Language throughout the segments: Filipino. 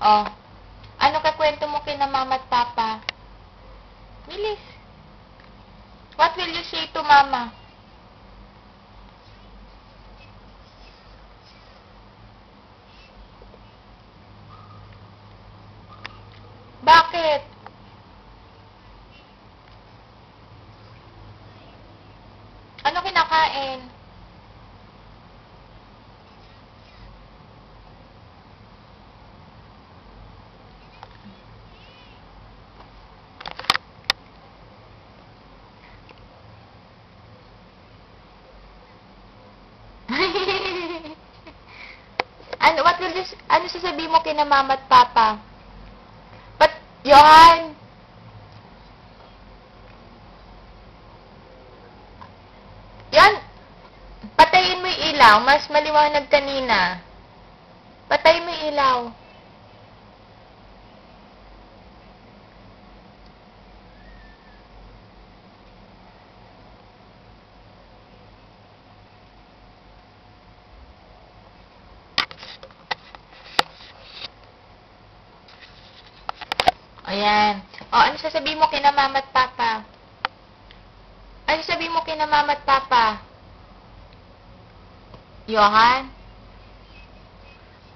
Oh. Ano kakwento mo kina mama at papa? Bilis. What will you say to mama? Bakit? Ano kinakain? Ano sasabihin mo kina mama at papa? But, Johan! Yan! Patayin mo yung ilaw. Mas maliwanag kanina. Patayin mo yung ilaw. Ayan. O, ano sasabihin mo kina mama at papa? Ano sasabihin mo kina mama at papa? Johan?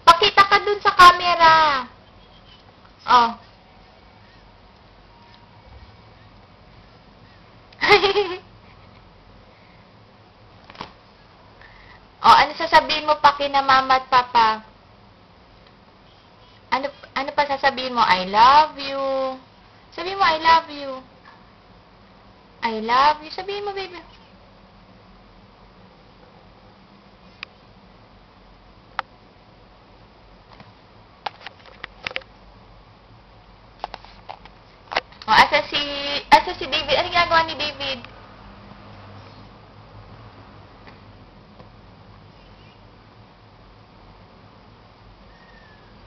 Pakita ka dun sa camera. Oh. O, ano sasabihin mo pa kina mama at papa? Ano pa sasabihin mo? I love you. Sabihin mo, I love you. I love you. Sabihin mo, baby. O, asa si David. Ano ginagawa ni David?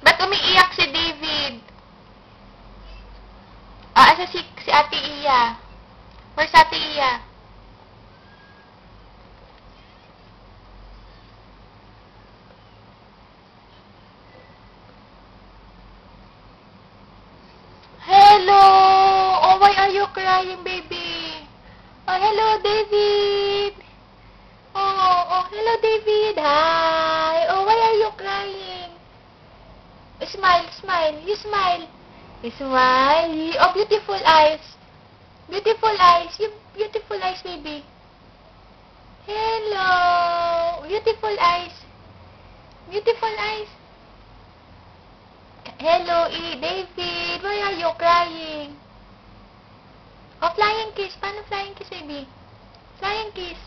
Ba't umiiyak si David? O, asa si Ate Iya? Where's Ate Iya? Hello! Oh, why are you crying, baby? Oh, hello, David! Oh, hello, David! Hi! Oh, why are you crying? Smile, smile. You smile. You smile. Oh, beautiful eyes. Beautiful eyes. You beautiful eyes, baby. Hello. Beautiful eyes. Beautiful eyes. Hello, David. Why are you crying? Oh, flying kiss. Paano flying kiss, baby? Flying kiss.